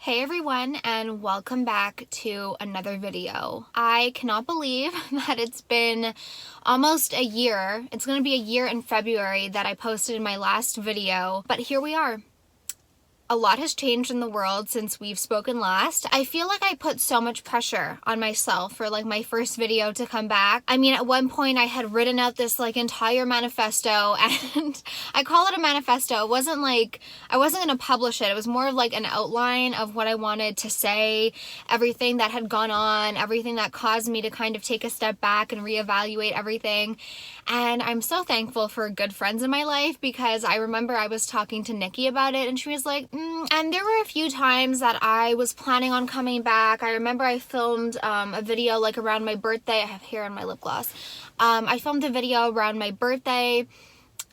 Hey everyone, and welcome back to another video. I cannot believe that it's been almost a year. It's going to be a year in February that I posted my last video, but here we are. A lot has changed in the world since we've spoken last. I feel like I put so much pressure on myself for my first video to come back. I mean, at one point I had written out this entire manifesto, and I call it a manifesto. It wasn't I wasn't going to publish it. It was more of an outline of what I wanted to say, everything that had gone on, everything that caused me to kind of take a step back and reevaluate everything. And I'm so thankful for good friends in my life, because I remember I was talking to Nikki about it and she was like, and there were a few times that I was planning on coming back. I remember I filmed a video around my birthday. I have hair on my lip gloss. I filmed a video around my birthday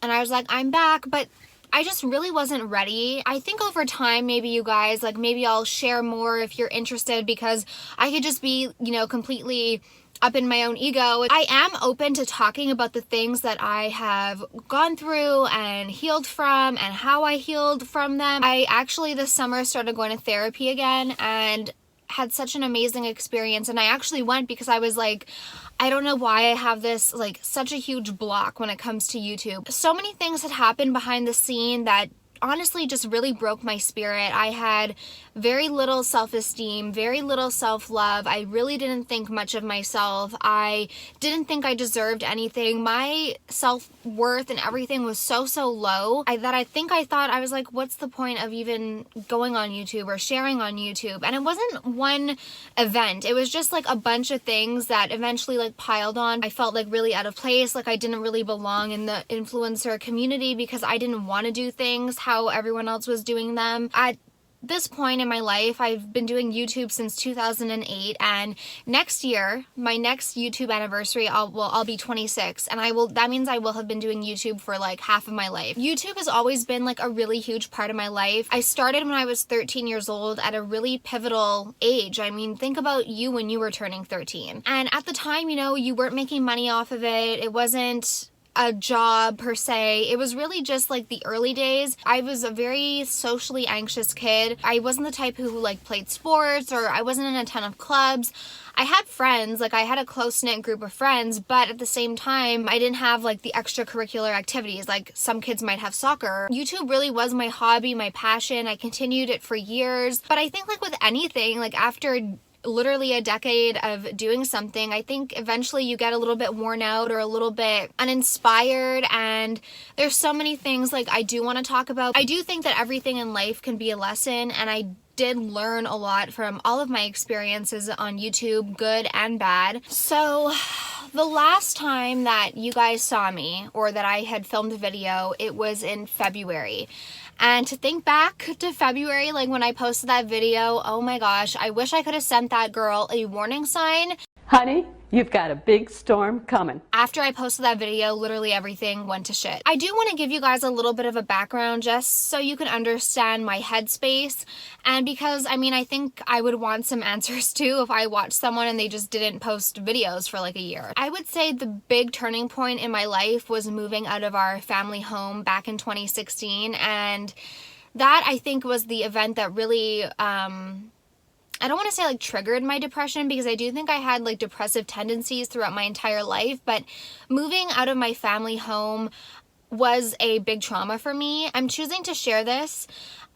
and I was like, I'm back, but I just really wasn't ready. I think over time, maybe you guys, maybe I'll share more if you're interested, because I could just be, completely up in my own ego. I am open to talking about the things that I have gone through and healed from and how I healed from them. I actually this summer started going to therapy again and had such an amazing experience. And I actually went because I was like, I don't know why I have this such a huge block when it comes to YouTube. So many things had happened behind the scene that honestly just really broke my spirit. I had very little self-esteem, very little self-love. I really didn't think much of myself. I didn't think I deserved anything. My self-worth and everything was so low that I thought, I was like, what's the point of even going on YouTube or sharing on YouTube? And it wasn't one event. It was just a bunch of things that eventually piled on. I felt really out of place, I didn't really belong in the influencer community because I didn't want to do things how everyone else was doing them. At this point in my life, I've been doing YouTube since 2008, and next year, my next YouTube anniversary, I'll be 26, and that means I will have been doing YouTube for half of my life. YouTube has always been a really huge part of my life. I started when I was 13 years old at a really pivotal age. I mean, think about you when you were turning 13. And at the time, you weren't making money off of it. It wasn't a job per se. It was really just the early days. I was a very socially anxious kid. I wasn't the type who played sports, or I wasn't in a ton of clubs. I had friends, I had a close-knit group of friends, but at the same time, I didn't have the extracurricular activities some kids might have soccer. YouTube really was my hobby, my passion. I continued it for years. But I think with anything, after literally a decade of doing something, I think eventually you get a little bit worn out or a little bit uninspired, and there's so many things I do want to talk about. I do think that everything in life can be a lesson, and I did learn a lot from all of my experiences on YouTube, good and bad. So the last time that you guys saw me, or that I had filmed a video, it was in February. And to think back to February, when I posted that video, oh my gosh, I wish I could have sent that girl a warning sign. Honey, you've got a big storm coming. After I posted that video, literally everything went to shit. I do want to give you guys a little bit of a background just so you can understand my headspace. And because, I think I would want some answers too if I watched someone and they just didn't post videos for a year. I would say the big turning point in my life was moving out of our family home back in 2016. And that, I think, was the event that really, I don't want to say triggered my depression, because I do think I had depressive tendencies throughout my entire life, but moving out of my family home was a big trauma for me. I'm choosing to share this,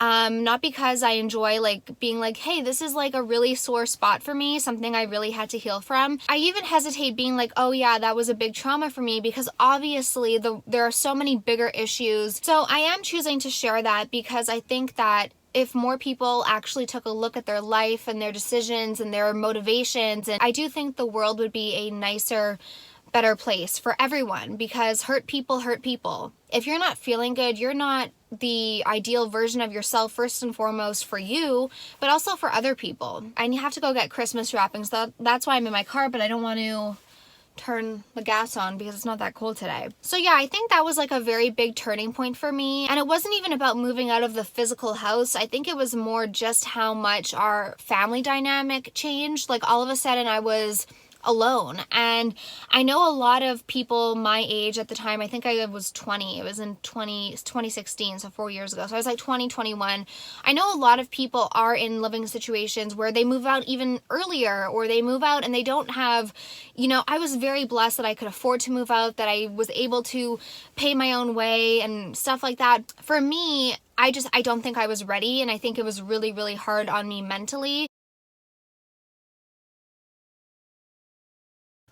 not because I enjoy being hey, this is a really sore spot for me, something I really had to heal from. I even hesitate being oh yeah, that was a big trauma for me, because obviously there are so many bigger issues. So I am choosing to share that because I think that if more people actually took a look at their life and their decisions and their motivations, and I do think the world would be a nicer, better place for everyone, because hurt people hurt people. If you're not feeling good, you're not the ideal version of yourself, first and foremost for you, but also for other people. And you have to go get Christmas wrapping, so that's why I'm in my car, but I don't want to turn the gas on because it's not that cold today. So yeah, I think that was a very big turning point for me. And it wasn't even about moving out of the physical house. I think it was more just how much our family dynamic changed. All of a sudden I was alone. And I know a lot of people my age at the time, I think I was 20, it was in 2016, so 4 years ago. So I was like 20, 21. I know a lot of people are in living situations where they move out even earlier, or they move out and they don't have, you know, I was very blessed that I could afford to move out, that I was able to pay my own way and stuff like that. For me, I don't think I was ready, and I think it was really, really hard on me mentally.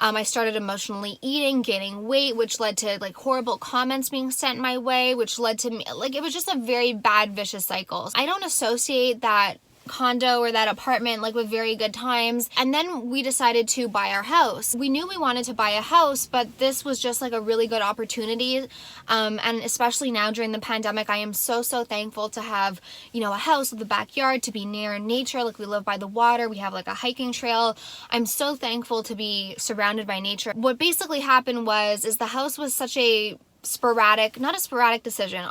I started emotionally eating, gaining weight, which led to like horrible comments being sent my way, which led to me, like, it was just a very bad, vicious cycle. I don't associate that condo or that apartment like with very good times. And then we decided to buy our house. We knew we wanted to buy a house, but this was just like a really good opportunity. And especially now during the pandemic, I am so thankful to have, you know, a house with a backyard, to be near nature. Like, we live by the water, we have like a hiking trail. I'm so thankful to be surrounded by nature. What basically happened is the house was such a not a sporadic decision.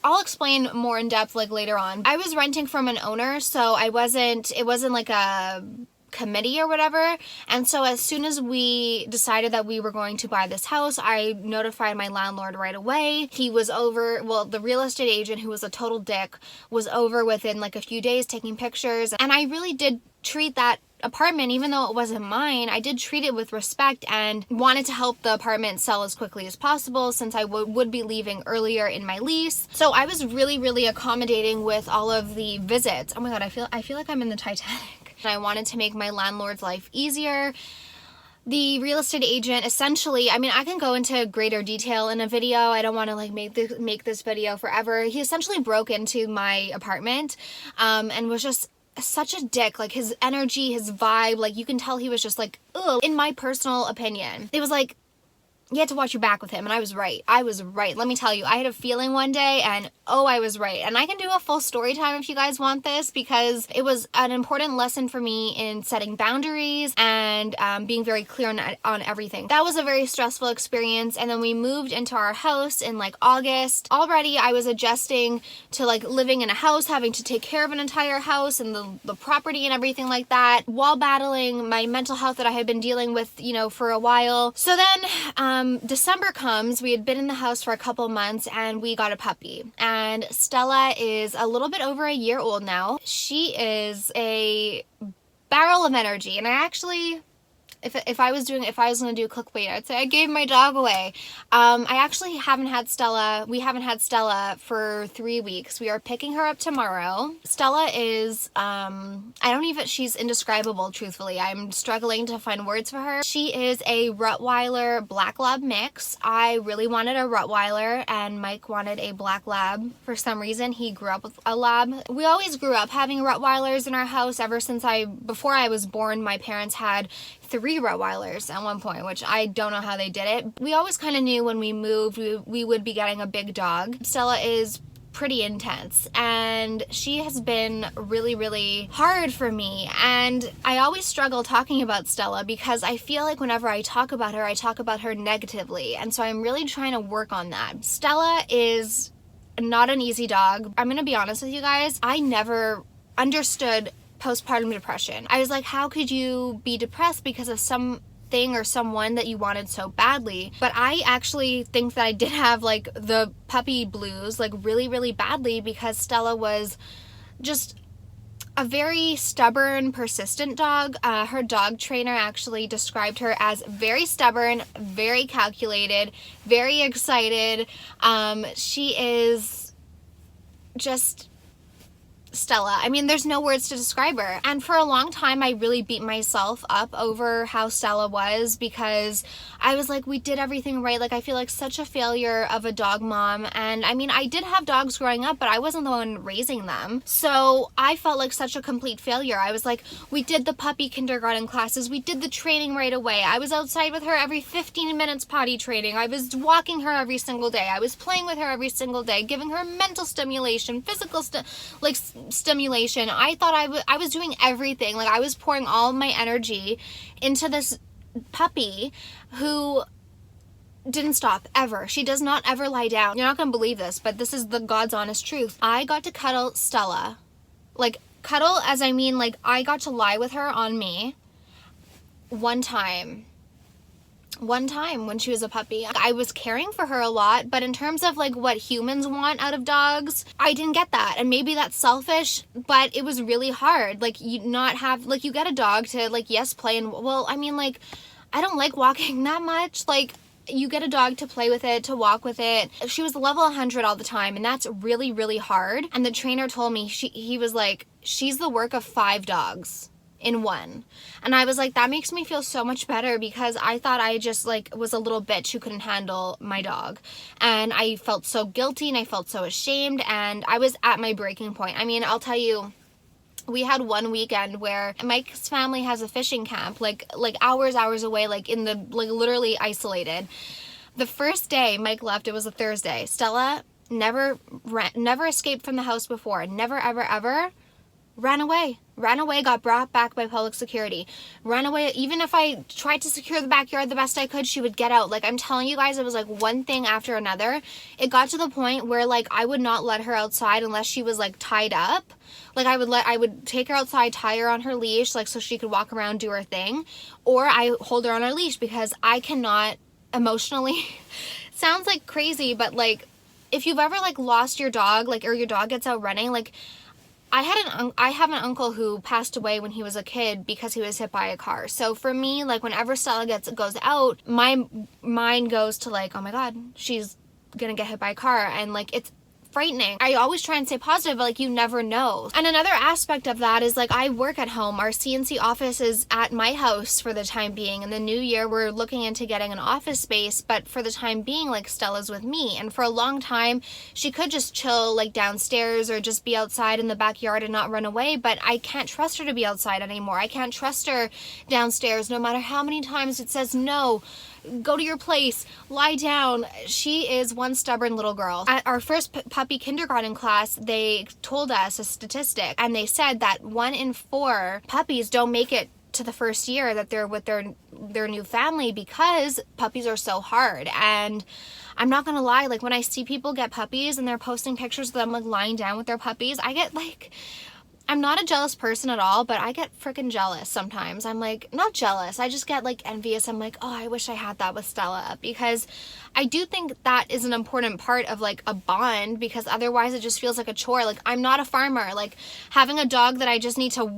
I'll explain more in depth like later on. I was renting from an owner, so it wasn't like a committee or whatever. And so as soon as we decided that we were going to buy this house, I notified my landlord right away. He was over, well, the real estate agent, who was a total dick, was over within like a few days taking pictures. And I really did treat that apartment, even though it wasn't mine, I did treat it with respect and wanted to help the apartment sell as quickly as possible, since I would be leaving earlier in my lease. So I was really accommodating with all of the visits. Oh my god, I feel like I'm in the Titanic. I wanted to make my landlord's life easier. The real estate agent essentially, I mean, I can go into greater detail in a video. I don't want to like make this video forever. He essentially broke into my apartment and was just such a dick. Like, his energy, his vibe, like, you can tell he was just like, ugh. In my personal opinion, it was like, you had to watch your back with him. And I was right. Let me tell you, I had a feeling one day, and oh, I was right. And I can do a full story time if you guys want this, because it was an important lesson for me in setting boundaries and being very clear on everything. That was a very stressful experience. And then we moved into our house in like August. Already I was adjusting to like living in a house, having to take care of an entire house and the property and everything like that, while battling my mental health that I had been dealing with, you know, for a while. So then December comes. We had been in the house for a couple months and we got a puppy. And Stella is a little bit over a year old now. She is a barrel of energy. And I actually, if I was going to do clickbait, I'd say I gave my dog away. I actually haven't had Stella. We haven't had Stella for 3 weeks. We are picking her up tomorrow. Stella is, she's indescribable, truthfully. I'm struggling to find words for her. She is a Rottweiler Black Lab mix. I really wanted a Rottweiler, and Mike wanted a Black Lab. For some reason, he grew up with a lab. We always grew up having Rottweilers in our house ever since before I was born. My parents had 3 Rottweilers at one point, which I don't know how they did it. We always kind of knew when we moved we would be getting a big dog. Stella is pretty intense, and she has been really hard for me, and I always struggle talking about Stella because I feel like whenever I talk about her negatively, and so I'm really trying to work on that. Stella is not an easy dog. I'm gonna be honest with you guys, I never understood postpartum depression. I was like, how could you be depressed because of something or someone that you wanted so badly? But I actually think that I did have like the puppy blues like really badly, because Stella was just a very stubborn, persistent dog. Her dog trainer actually described her as very stubborn, very calculated, very excited. She is just Stella. I mean, there's no words to describe her. And for a long time, I really beat myself up over how Stella was, because I was like, we did everything right. Like, I feel like such a failure of a dog mom. And I mean, I did have dogs growing up, but I wasn't the one raising them. So I felt like such a complete failure. I was like, we did the puppy kindergarten classes. We did the training right away. I was outside with her every 15 minutes potty training. I was walking her every single day. I was playing with her every single day, giving her mental stimulation, physical stimulation. I thought I was doing everything. Like, I was pouring all my energy into this puppy who didn't stop ever. She does not ever lie down. You're not gonna believe this, but this is the God's honest truth. I got to cuddle Stella. Like, cuddle as I mean, like, I got to lie with her on me one time when she was a puppy. I was caring for her a lot, but in terms of like what humans want out of dogs, I didn't get that. And maybe that's selfish, but it was really hard. Like, you get a dog to, like, yes, play, and well, I mean, like, I don't like walking that much. Like, you get a dog to play with it, to walk with it. She was level 100 all the time, and that's really, really hard. And the trainer told me, he was like, she's the work of 5 dogs in one. And I was like, that makes me feel so much better, because I thought I just, like, was a little bitch who couldn't handle my dog. And I felt so guilty, and I felt so ashamed, and I was at my breaking point. I mean, I'll tell you, we had one weekend where Mike's family has a fishing camp, like hours away, like literally isolated. The first day Mike left, it was a Thursday. Stella never escaped from the house before. Never, ever ran away, got brought back by public security, ran away. Even if I tried to secure the backyard the best I could, she would get out. Like, I'm telling you guys, it was like one thing after another. It got to the point where, like, I would not let her outside unless she was, like, tied up. Like, I would take her outside, tie her on her leash, like, so she could walk around, do her thing, or I hold her on her leash, because I cannot emotionally sounds like crazy, but, like, if you've ever, like, lost your dog, like, or your dog gets out running, like, I have an uncle who passed away when he was a kid because he was hit by a car. So for me, like, whenever Stella goes out, my mind goes to, like, oh my God, she's gonna get hit by a car, and, like, it's frightening. I always try and stay positive, but, like, you never know. And another aspect of that is, like, I work at home. Our CNC office is at my house for the time being. In the new year, we're looking into getting an office space, but for the time being, like, Stella's with me. And for a long time, she could just chill, like, downstairs or just be outside in the backyard and not run away, but I can't trust her to be outside anymore. I can't trust her downstairs, no matter how many times it says no. Go to your place, lie down. She is one stubborn little girl. At our first puppy kindergarten class, they told us a statistic, and they said that 1 in 4 puppies don't make it to the first year that they're with their new family, because puppies are so hard. And I'm not gonna lie, like, when I see people get puppies and they're posting pictures of them, like, lying down with their puppies, I get, like, I'm not a jealous person at all, but I get freaking jealous sometimes. I'm, like, not jealous, I just get, like, envious. I'm like, oh, I wish I had that with Stella, because I do think that is an important part of, like, a bond, because otherwise it just feels like a chore. Like, I'm not a farmer. Like, having a dog that I just need to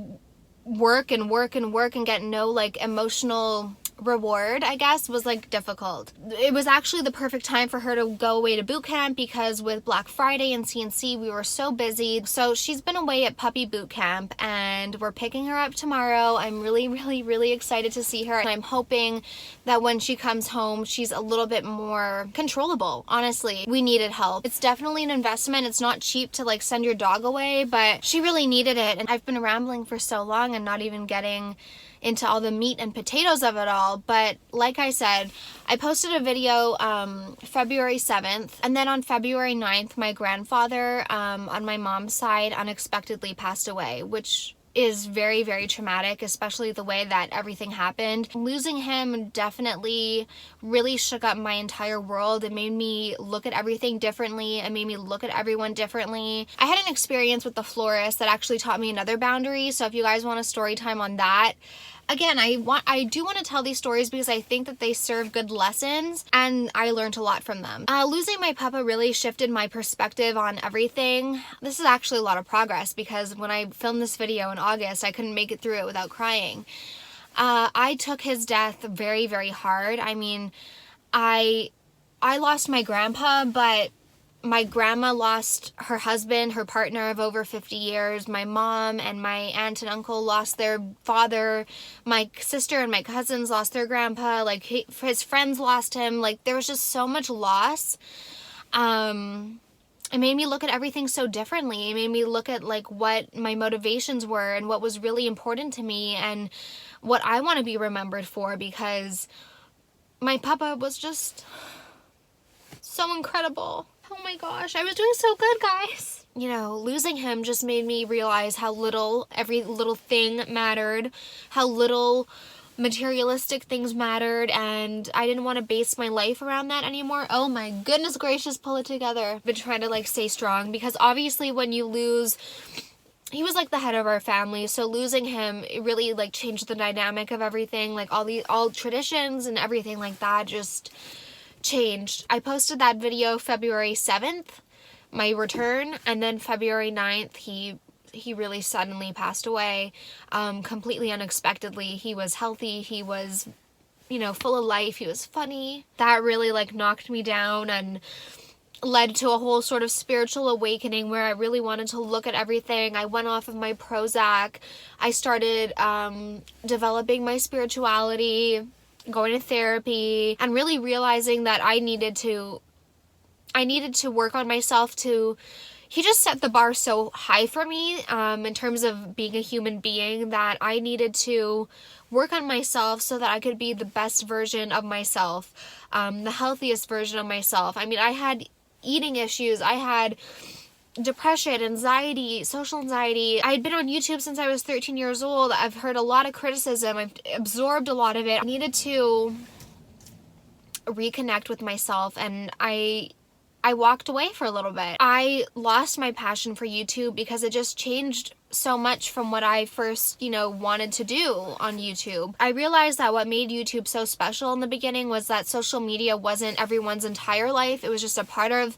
work and get no, like, emotional reward, I guess, was, like, difficult. It was actually the perfect time for her to go away to boot camp, because with Black Friday and CNC, we were so busy. So she's been away at puppy boot camp, and we're picking her up tomorrow. I'm really excited to see her, and I'm hoping that when she comes home, she's a little bit more controllable. Honestly, we needed help. It's definitely an investment. It's not cheap to, like, send your dog away, but she really needed it. And I've been rambling for so long and not even getting into all the meat and potatoes of it all. But like I said, I posted a video February 7th, and then on February 9th, my grandfather on my mom's side unexpectedly passed away, which is very traumatic, especially the way that everything happened. Losing him definitely really shook up my entire world. It made me look at everything differently. It made me look at everyone differently. I had an experience with the florist that actually taught me another boundary, so if you guys want a story time on that, again, I do want to tell these stories because I think that they serve good lessons, and I learned a lot from them. Losing my puppa really shifted my perspective on everything. This is actually a lot of progress, because when I filmed this video in August, I couldn't make it through it without crying. I took his death very hard. I mean, I lost my grandpa, but my grandma lost her husband, her partner of over 50 years. My mom and my aunt and uncle lost their father. My sister and my cousins lost their grandpa. Like, his friends lost him. Like, there was just so much loss. It made me look at everything so differently. It made me look at, like, what my motivations were and what was really important to me and what I want to be remembered for, because my papa was just so incredible. Oh my gosh, I was doing so good, guys. You know, losing him just made me realize how little every little thing mattered, how little materialistic things mattered, and I didn't want to base my life around that anymore. Oh my goodness gracious, pull it together. I've been trying to, like, stay strong, because obviously when you lose he was like the head of our family, so losing him, it really like changed the dynamic of everything. Like all traditions and everything like that just changed. I posted that video February 7th, my return, and then February 9th he really suddenly passed away, completely unexpectedly. He was healthy, he was, you know, full of life, he was funny. That really like knocked me down and led to a whole sort of spiritual awakening where I really wanted to look at everything. I went off of my Prozac. I started developing my spirituality, going to therapy, and really realizing that I needed to work on myself to... He just set the bar so high for me in terms of being a human being, that I needed to work on myself so that I could be the best version of myself, the healthiest version of myself. I mean, I had eating issues, I had depression, anxiety, social anxiety. I had been on YouTube since I was 13 years old. I've heard a lot of criticism. I've absorbed a lot of it. I needed to reconnect with myself, and I walked away for a little bit. I lost my passion for YouTube because it just changed so much from what I first, you know, wanted to do on YouTube. I realized that what made YouTube so special in the beginning was that social media wasn't everyone's entire life. It was just a part of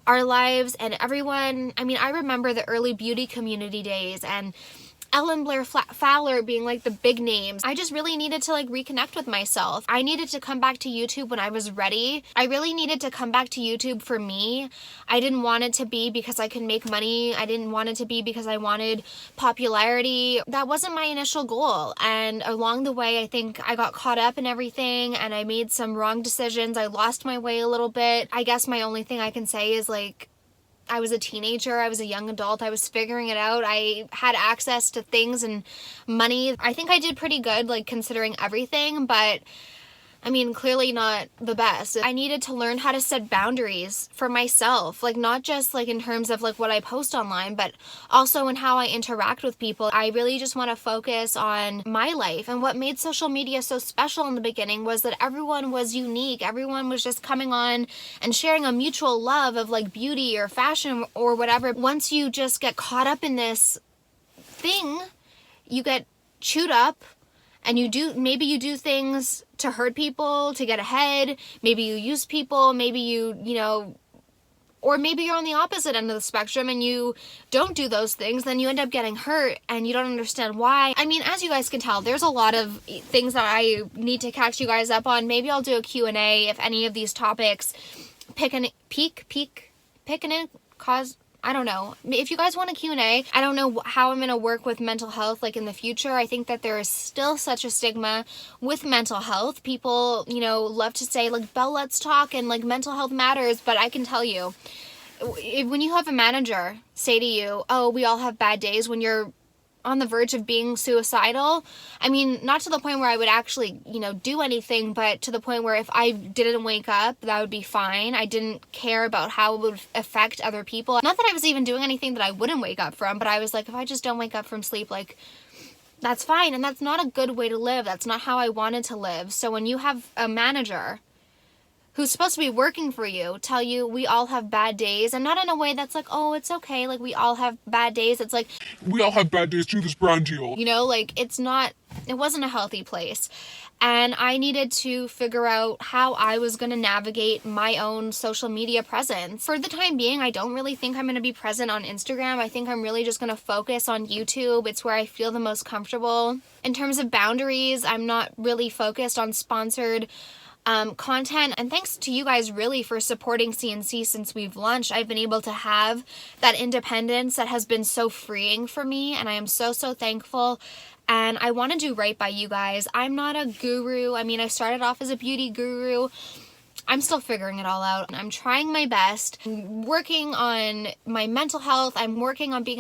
our lives, and everyone, I mean, I remember the early beauty community days and Ellen Blair Fowler being like the big names. I just really needed to like reconnect with myself. I needed to come back to YouTube when I was ready. I really needed to come back to YouTube for me. I didn't want it to be because I could make money. I didn't want it to be because I wanted popularity. That wasn't my initial goal. And along the way, I think I got caught up in everything and I made some wrong decisions. I lost my way a little bit. I guess my only thing I can say is like, I was a teenager, I was a young adult, I was figuring it out, I had access to things and money. I think I did pretty good, like, considering everything, but I mean, clearly not the best. I needed to learn how to set boundaries for myself, like not just like in terms of like what I post online, but also in how I interact with people. I really just want to focus on my life. And what made social media so special in the beginning was that everyone was unique. Everyone was just coming on and sharing a mutual love of like beauty or fashion or whatever. Once you just get caught up in this thing, you get chewed up. And maybe you do things to hurt people, to get ahead. Maybe you use people, maybe you know, or maybe you're on the opposite end of the spectrum and you don't do those things, then you end up getting hurt and you don't understand why. I mean, as you guys can tell, there's a lot of things that I need to catch you guys up on. Maybe I'll do a Q&A if any of these topics I don't know. If you guys want a Q&A, I don't know how I'm going to work with mental health like in the future. I think that there is still such a stigma with mental health. People, you know, love to say like, Belle, let's talk and like mental health matters. But I can tell you, when you have a manager say to you, oh, we all have bad days, when you're on the verge of being suicidal, I mean, not to the point where I would actually, you know, do anything, but to the point where if I didn't wake up, that would be fine. I didn't care about how it would affect other people. Not that I was even doing anything that I wouldn't wake up from, but I was like, if I just don't wake up from sleep, like, that's fine. And that's not a good way to live. That's not how I wanted to live. So when you have a manager who's supposed to be working for you tell you we all have bad days, and not in a way that's like, oh, it's okay, like we all have bad days. It's like, we all have bad days too, this brand deal. You know, like it wasn't a healthy place. And I needed to figure out how I was going to navigate my own social media presence. For the time being, I don't really think I'm going to be present on Instagram. I think I'm really just going to focus on YouTube. It's where I feel the most comfortable. In terms of boundaries, I'm not really focused on sponsored content, and thanks to you guys really for supporting CNC since we've launched. I've been able to have that independence that has been so freeing for me, and I am so thankful. And I want to do right by you guys. I'm not a guru. I mean, I started off as a beauty guru. I'm still figuring it all out. I'm trying my best. I'm working on my mental health. I'm working on being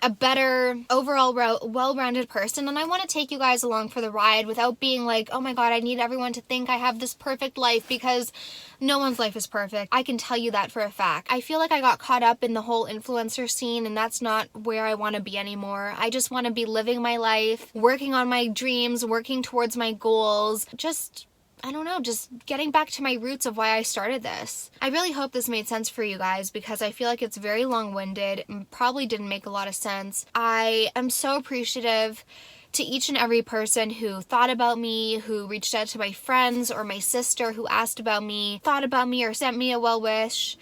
a better overall well-rounded person, and I want to take you guys along for the ride without being like, oh my god, I need everyone to think I have this perfect life, because no one's life is perfect. I can tell you that for a fact. I feel like I got caught up in the whole influencer scene, and that's not where I want to be anymore. I just want to be living my life, working on my dreams, working towards my goals, just I don't know, just getting back to my roots of why I started this. I really hope this made sense for you guys because I feel like it's very long-winded and probably didn't make a lot of sense. I am so appreciative to each and every person who thought about me, who reached out to my friends or my sister who asked about me, thought about me or sent me a well wish.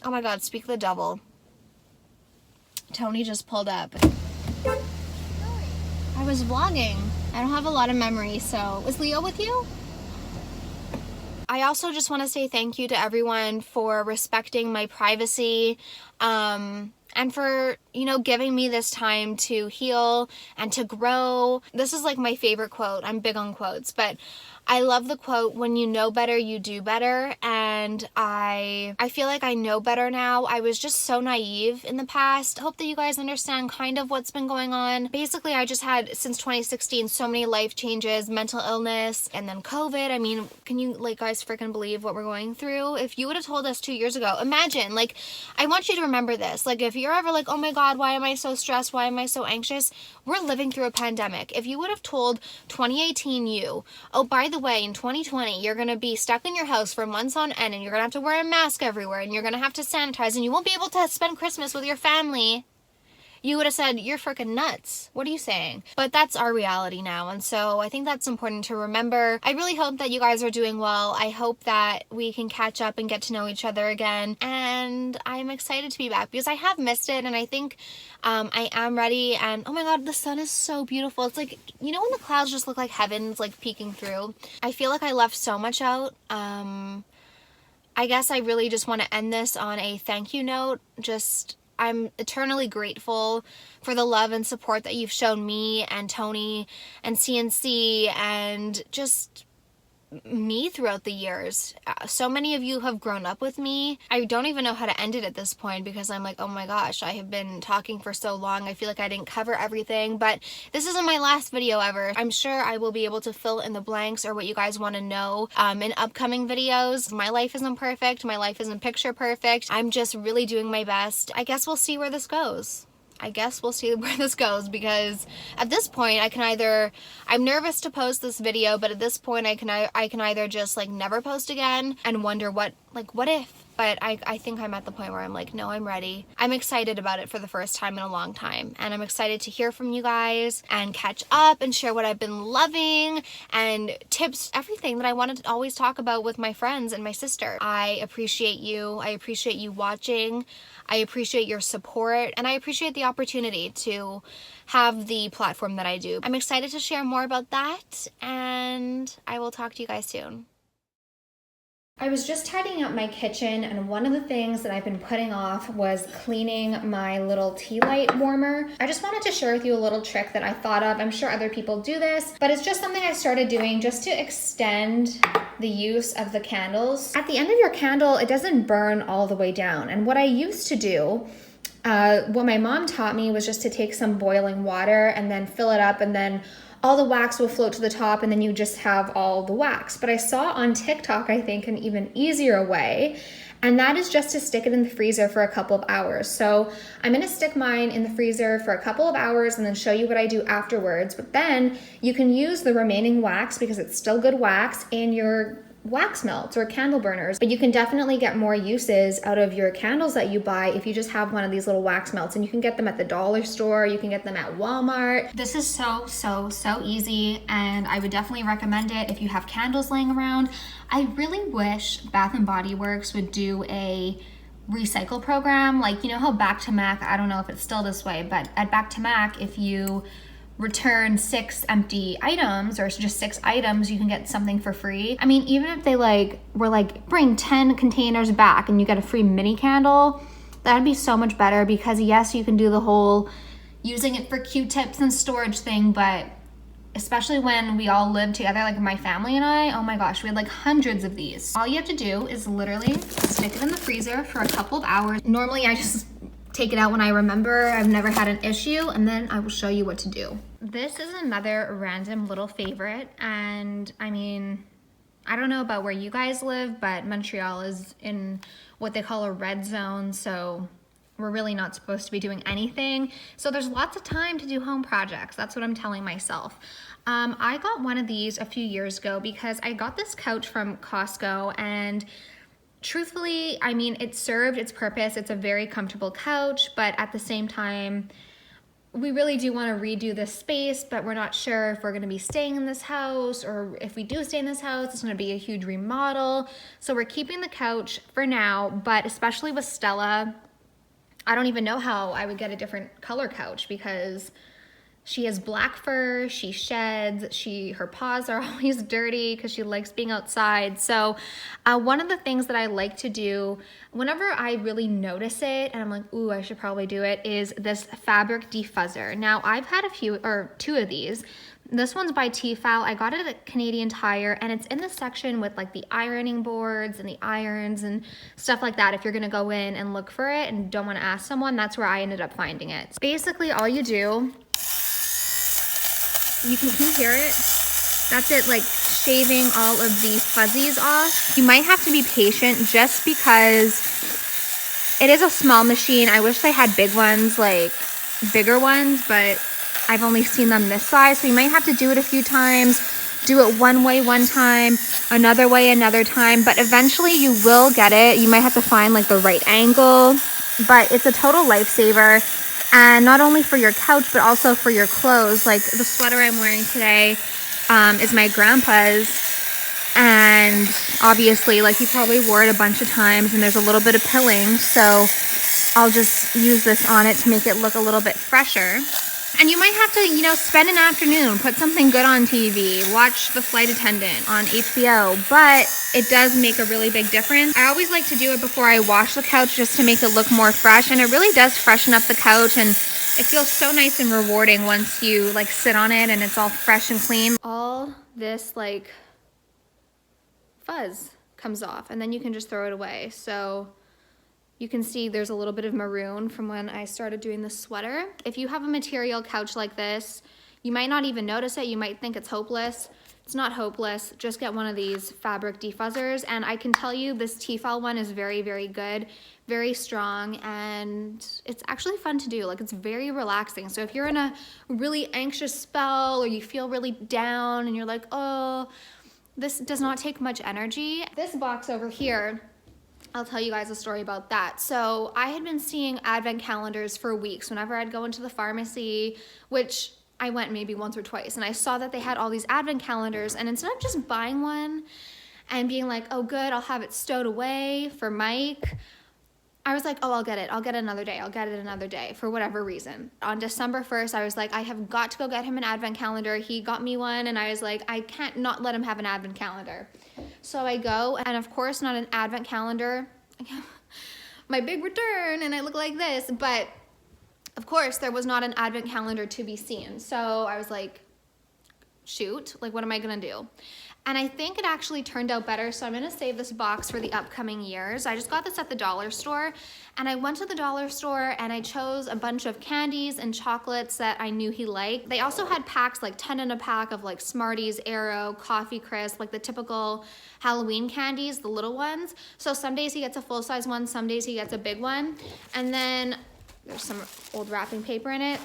Oh my God, speak of the devil. Tony just pulled up. I was vlogging. I don't have a lot of memory, so was Leo with you? I also just want to say thank you to everyone for respecting my privacy, and for, you know, giving me this time to heal and to grow. This is like my favorite quote. I'm big on quotes, but I love the quote, when you know better, you do better. And I feel like I know better now. I was just so naive in the past. Hope that you guys understand kind of what's been going on. Basically, I just had, since 2016, so many life changes, mental illness, and then COVID. I mean, can you like guys freaking believe what we're going through? If you would have told us 2 years ago, imagine, like, I want you to remember this. Like, if you're ever like, oh my God, why am I so stressed? Why am I so anxious? We're living through a pandemic. If you would have told 2018 you, oh, by the way, in 2020, you're going to be stuck in your house for months on end and you're going to have to wear a mask everywhere and you're going to have to sanitize and you won't be able to spend Christmas with your family, you would have said, you're freaking nuts. What are you saying? But that's our reality now. And so I think that's important to remember. I really hope that you guys are doing well. I hope that we can catch up and get to know each other again. And I'm excited to be back because I have missed it. And I think I am ready. And oh my God, the sun is so beautiful. It's like, you know, when the clouds just look like heaven's like peeking through. I feel like I left so much out. I guess I really just want to end this on a thank you note. I'm eternally grateful for the love and support that you've shown me and Tony and CNC and just me throughout the years. So many of you have grown up with me. I don't even know how to end it at this point because I'm like, oh my gosh, I have been talking for so long. I feel like I didn't cover everything, but this isn't my last video ever. I'm sure I will be able to fill in the blanks or what you guys want to know in upcoming videos. My life isn't perfect. My life isn't picture perfect. I'm just really doing my best. I guess we'll see where this goes. Because at this point I'm nervous to post this video, but at this point I can either just like never post again and wonder what if. But I think I'm at the point where I'm like, no, I'm ready. I'm excited about it for the first time in a long time. And I'm excited to hear from you guys and catch up and share what I've been loving and tips, everything that I wanted to always talk about with my friends and my sister. I appreciate you. I appreciate you watching. I appreciate your support. And I appreciate the opportunity to have the platform that I do. I'm excited to share more about that. And I will talk to you guys soon. I was just tidying up my kitchen, and one of the things that I've been putting off was cleaning my little tea light warmer. I just wanted to share with you a little trick that I thought of. I'm sure other people do this, but it's just something I started doing just to extend the use of the candles. At the end of your candle, it doesn't burn all the way down. And what I used to do, what my mom taught me, was just to take some boiling water and then fill it up, and then all the wax will float to the top and then you just have all the wax. But I saw on TikTok, I think, an even easier way, and that is just to stick it in the freezer for a couple of hours. So I'm gonna stick mine in the freezer for a couple of hours and then show you what I do afterwards. But then you can use the remaining wax, because it's still good wax, in your wax melts or candle burners. But you can definitely get more uses out of your candles that you buy if you just have one of these little wax melts, and you can get them at the dollar store, you can get them at Walmart. This is so easy, and I would definitely recommend it if you have candles laying around. I really wish Bath & Body Works would do a recycle program. Like, you know how Back to Mac, I don't know if it's still this way, but at Back to Mac, if you return 6 empty items or just 6 items, you can get something for free. I mean, even if they were like, bring 10 containers back and you get a free mini candle, that'd be so much better, because yes, you can do the whole using it for Q-tips and storage thing, but especially when we all live together, like my family and I, oh my gosh, we had like hundreds of these. All you have to do is literally stick it in the freezer for a couple of hours. Normally I just take it out when I remember. I've never had an issue, and then I will show you what to do. This is another random little favorite, and I mean, I don't know about where you guys live, but Montreal is in what they call a red zone, so we're really not supposed to be doing anything. So there's lots of time to do home projects. That's what I'm telling myself. I got one of these a few years ago because I got this couch from Costco, and truthfully, I mean, it served its purpose. It's a very comfortable couch, but at the same time, we really do want to redo this space, but we're not sure if we're going to be staying in this house, or if we do stay in this house, it's going to be a huge remodel. So we're keeping the couch for now, but especially with Stella, I don't even know how I would get a different color couch because she has black fur, she sheds, her paws are always dirty because she likes being outside. So one of the things that I like to do whenever I really notice it, and I'm like, ooh, I should probably do it, is this fabric defuzzer. Now, I've had two of these. This one's by Tefal. I got it at Canadian Tire, and it's in the section with like the ironing boards and the irons and stuff like that. If you're gonna go in and look for it and don't wanna ask someone, that's where I ended up finding it. Basically, all you do, can you hear it? That's it, like shaving all of the fuzzies off. You might have to be patient just because it is a small machine. I wish they had big ones, like bigger ones, but I've only seen them this size. So you might have to do it a few times, do it one way one time, another way another time, but eventually you will get it. You might have to find like the right angle, but it's a total lifesaver. And not only for your couch, but also for your clothes. Like the sweater I'm wearing today is my grandpa's. And obviously, like he probably wore it a bunch of times and there's a little bit of pilling. So I'll just use this on it to make it look a little bit fresher. And you might have to, spend an afternoon, put something good on TV, watch The Flight Attendant on HBO, but it does make a really big difference. I always like to do it before I wash the couch just to make it look more fresh, and it really does freshen up the couch, and it feels so nice and rewarding once you like sit on it and it's all fresh and clean. All this like fuzz comes off, and then you can just throw it away. So you can see there's a little bit of maroon from when I started doing the sweater. If you have a material couch like this, you might not even notice it. You might think it's hopeless. It's not hopeless. Just get one of these fabric defuzzers. And I can tell you this Tefal one is very, very good, very strong, and it's actually fun to do. Like, it's very relaxing. So if you're in a really anxious spell or you feel really down and you're like, oh, this does not take much energy. This box over here, I'll tell you guys a story about that. So I had been seeing advent calendars for weeks whenever I'd go into the pharmacy, which I went maybe once or twice, and I saw that they had all these advent calendars, and instead of just buying one and being like, oh good, I'll have it stowed away for Mike, I was like, oh, I'll get it another day, I'll get it another day, for whatever reason. On December 1st, I was like, I have got to go get him an advent calendar. He got me one, and I was like, I can't not let him have an advent calendar. So I go, and of course, not an advent calendar. My big return, and I look like this, but of course, there was not an advent calendar to be seen. So I was like, shoot, like, what am I gonna do? And I think it actually turned out better, so I'm gonna save this box for the upcoming years. I just got this at the dollar store, and I went to the dollar store and I chose a bunch of candies and chocolates that I knew he liked. They also had packs, like 10 in a pack of like Smarties, Aero, Coffee Crisp, like the typical Halloween candies, the little ones. So some days he gets a full-size one, some days he gets a big one. And then there's some old wrapping paper in it.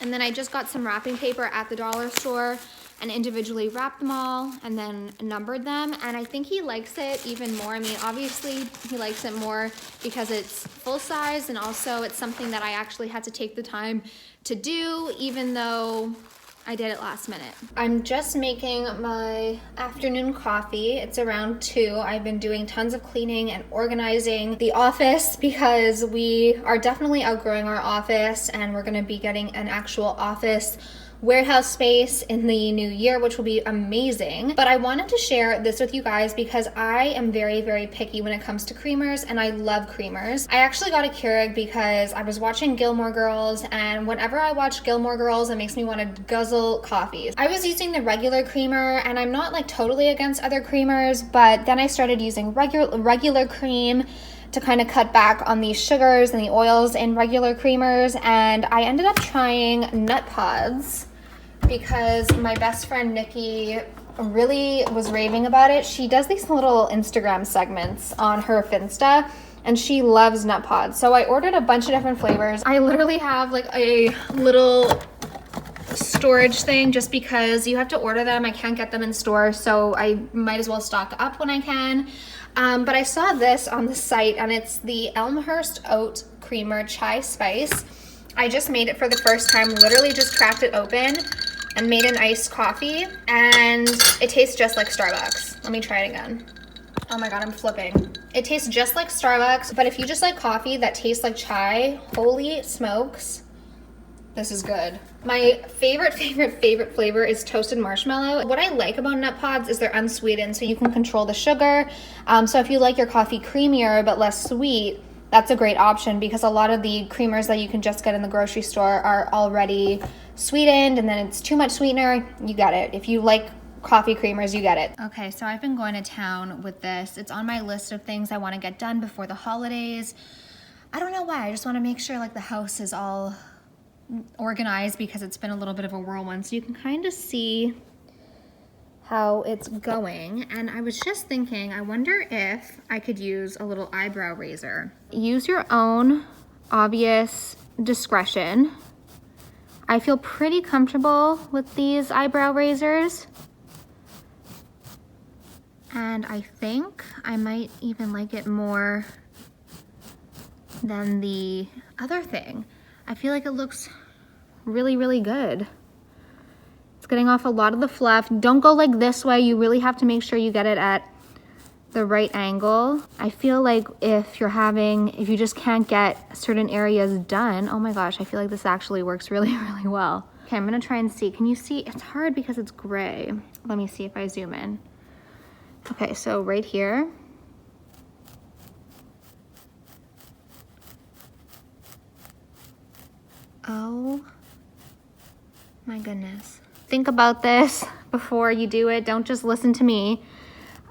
And then I just got some wrapping paper at the dollar store and individually wrapped them all and then numbered them. And I think he likes it even more. I mean, obviously he likes it more because it's full size, and also it's something that I actually had to take the time to do, even though I did it last minute. I'm just making my afternoon coffee. It's around 2. I've been doing tons of cleaning and organizing the office because we are definitely outgrowing our office, and we're gonna be getting an actual office warehouse space in the new year, which will be amazing. But I wanted to share this with you guys because I am very, very picky when it comes to creamers, and I love creamers. I actually got a Keurig because I was watching Gilmore Girls, and whenever I watch Gilmore Girls, it makes me want to guzzle coffees. I was using the regular creamer, and I'm not like totally against other creamers, but then I started using regular cream to kind of cut back on the sugars and the oils in regular creamers, and I ended up trying nut pods because my best friend Nikki really was raving about it. She does these little Instagram segments on her Finsta and she loves nut pods. So I ordered a bunch of different flavors. I literally have like a little storage thing just because you have to order them. I can't get them in store, so I might as well stock up when I can. But I saw this on the site, and it's the Elmhurst Oat Creamer Chai Spice. I just made it for the first time, literally just cracked it open and made an iced coffee, and it tastes just like Starbucks. Let me try it again. Oh my God, I'm flipping. It tastes just like Starbucks, but if you just like coffee that tastes like chai, holy smokes, this is good. My favorite flavor is toasted marshmallow. What I like about nut pods is they're unsweetened, so you can control the sugar. So if you like your coffee creamier but less sweet, that's a great option, because a lot of the creamers that you can just get in the grocery store are already sweetened, and then it's too much sweetener. You got it. If you like coffee creamers, you get it. Okay, so I've been going to town with this. It's on my list of things I want to get done before the holidays. I don't know why. I just want to make sure like the house is all organized, because it's been a little bit of a whirlwind. So you can kind of see how it's going. And I was just thinking, I wonder if I could use a little eyebrow razor. Use your own obvious discretion. I feel pretty comfortable with these eyebrow razors. And I think I might even like it more than the other thing. I feel like it looks really, really good. It's getting off a lot of the fluff. Don't go like this way. You really have to make sure you get it at the right angle. I feel like if you just can't get certain areas done, oh my gosh, I feel like this actually works really, really well. Okay, I'm gonna try and see. Can you see? It's hard because it's gray. Let me see if I zoom in. Okay, so right here. Oh my goodness. Think about this before you do it. Don't just listen to me.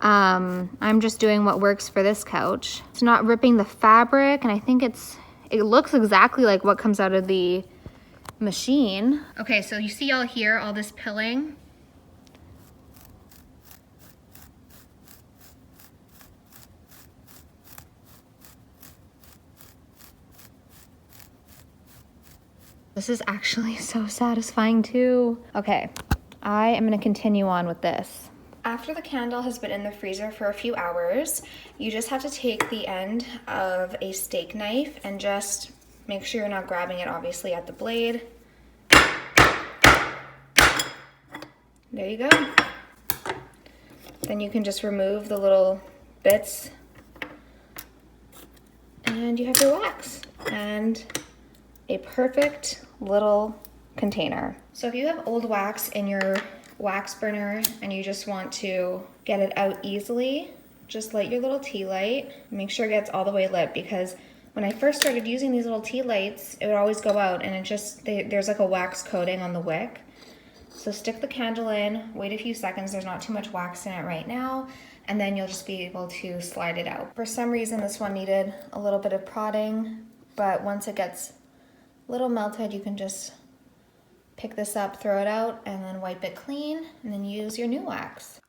I'm just doing what works for this couch. It's not ripping the fabric, and I think it looks exactly like what comes out of the machine. Okay, so you see all here, all this pilling. This is actually so satisfying too. Okay, I am gonna continue on with this. After the candle has been in the freezer for a few hours, you just have to take the end of a steak knife and just make sure you're not grabbing it obviously at the blade. There you go. Then you can just remove the little bits and you have your wax and a perfect little container. So if you have old wax in your wax burner and you just want to get it out easily, just light your little tea light. Make sure it gets all the way lit, because when I first started using these little tea lights, it would always go out and there's like a wax coating on the wick. So stick the candle in, wait a few seconds, there's not too much wax in it right now, and then you'll just be able to slide it out. For some reason this one needed a little bit of prodding, but once it gets a little melted, you can just pick this up, throw it out, and then wipe it clean, and then use your new wax.